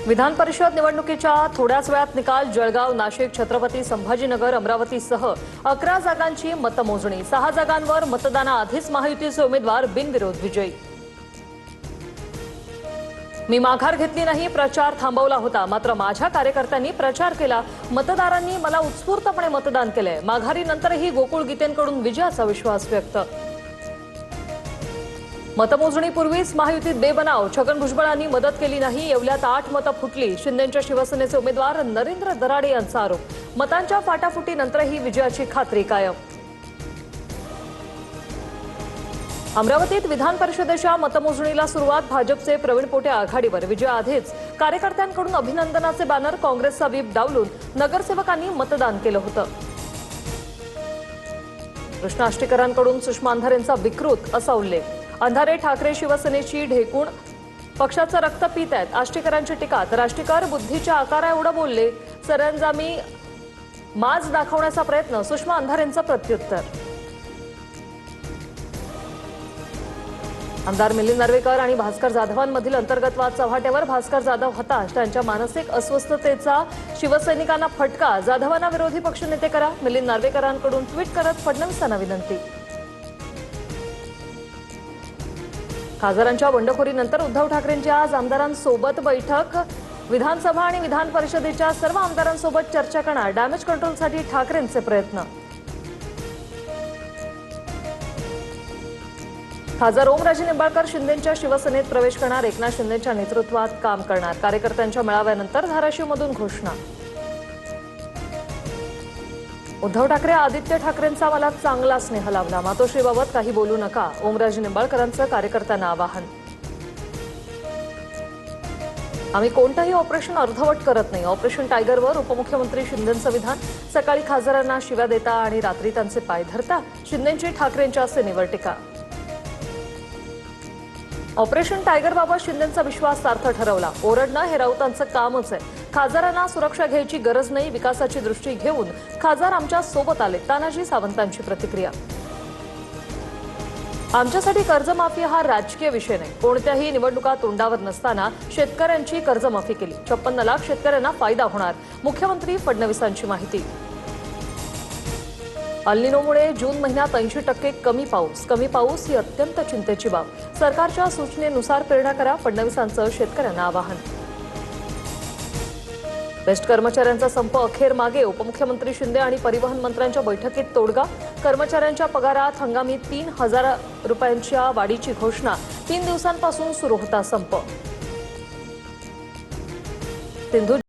विधान परिषद निवडणुकीच्या थोड्याच वेळात निकाल जळगाव, नाशिक, छत्रपती संभाजीनगर, अमरावतीसह 11 जागांची मतमोजणी। 6 जागांवर मतदानाआधीच महायुतीचे उमेदवार बिनविरोध विजयी। मी माघार घेतली नाही, प्रचार थांबवला होता, मात्र माझ्या कार्यकर्त्यांनी प्रचार केला। मतदारांनी मला उत्स्फूर्तपणे मतदान केले। माघारीनंतरही गोकुळ गीतेंकडून विजयाचा विश्वास व्यक्त। मतमोजणीपूर्वीच महायुतीत बेबनाव, छगन भुजबळांनी मदत केली नाही, येवल्यात 8 मतं फुटली। शिंदेंच्या शिवसेनेचे उमेदवार नरेंद्र दराडे यांचा आरोप। मतांच्या फाटाफुटीनंतरही विजयाची खात्री कायम। अमरावतीत विधान परिषदेच्या मतमोजणीला सुरुवात। भाजपचे प्रवीण पोटे आघाडीवर। विजयाआधीच कार्यकर्त्यांकडून अभिनंदनाचे बॅनर, काँग्रेसचा व्हीप डावलून नगरसेवकांनी मतदान केलं होतं। कृष्णा आष्टीकरांकडून सुषमा अंधारेंचा विकृत असा उल्लेख। अंधारे ठाकरे शिवसेनेची ढेकूण, पक्षाचं रक्त पित आहेत, आष्टीकरांची टीका। तर आष्टीकर बुद्धीच्या आकारा एवढं बोलले, सरंजामी माज दाखवण्याचा प्रयत्न, सुषमा अंधारेंचं प्रत्युत्तर। आमदार मिलिंद नार्वेकर आणि भास्कर जाधवांमधील अंतर्गत वाद चव्हाट्यावर। भास्कर जाधव हताश, त्यांच्या मानसिक अस्वस्थतेचा शिवसैनिकांना फटका। जाधवांना विरोधी पक्षनेते करा, मिलिंद नार्वेकरांकडून ट्विट करत फडणवीसांना विनंती। खासदारांच्या बंडखोरीनंतर उद्धव ठाकरेंची आज आमदारांसोबत बैठक। विधानसभा आणि विधान परिषदेच्या सर्व आमदारांसोबत चर्चा करणार। डॅमेज कंट्रोलसाठी ठाकरेंचे प्रयत्न। खासदार ओमराजे निंबाळकर शिंदेंच्या शिवसेनेत प्रवेश करणार। एकनाथ शिंदेंच्या नेतृत्वात काम करणार। कार्यकर्त्यांच्या मेळाव्यानंतर धाराशिवमधून घोषणा। उद्धव ठाकरे, आदित्य ठाकरेंचा मला चांगला स्नेह लाभला, मातोश्रीबाबत काही बोलू नका, ओमराजे निंबाळकरांचं कार्यकर्त्यांना आवाहन। आम्ही कोणतंही ऑपरेशन अर्धवट करत नाही। ऑपरेशन टायगरवर उपमुख्यमंत्री शिंदेंचं विधान। सकाळी खासदारांना शिव्या देता आणि रात्री त्यांचे पाय धरता, शिंदेंची ठाकरेंच्या सेनेवर टीका। ऑपरेशन टायगरबाबत शिंदेंचा विश्वास सार्थ ठरवला। ओरडणं हे राऊतांचं कामच आहे। खासदारांना सुरक्षा घ्यायची गरज नाही, विकासाची दृष्टी घेऊन खासदार आमच्या सोबत आले, तानाजी सावंतांची प्रतिक्रिया। आमच्यासाठी कर्जमाफी हा राजकीय विषय नाही। कोणत्याही निवडणुका तोंडावर नसताना शेतकऱ्यांची कर्जमाफी केली। 56 लाख शेतकऱ्यांना फायदा होणार, मुख्यमंत्री फडणवीसांची माहिती। अल्निनोमुळे जून महिन्यात 80% कमी पाऊस ही अत्यंत चिंतेची बाब। सरकारच्या सूचनेनुसार पेरण्या करा, फडणवीसांचं शेतकऱ्यांना आवाहन। बेस्ट कर्मचाऱ्यांचा संप अखेर मागे, उपमुख्यमंत्री शिंदे आणि परिवहन मंत्र्यांच्या बैठकीत तोडगा। कर्मचाऱ्यांच्या पगारात हंगामी 3000 रुपयांच्या वाढीची घोषणा। 3 दिवसांपासून सुरू होता संप। सिंधू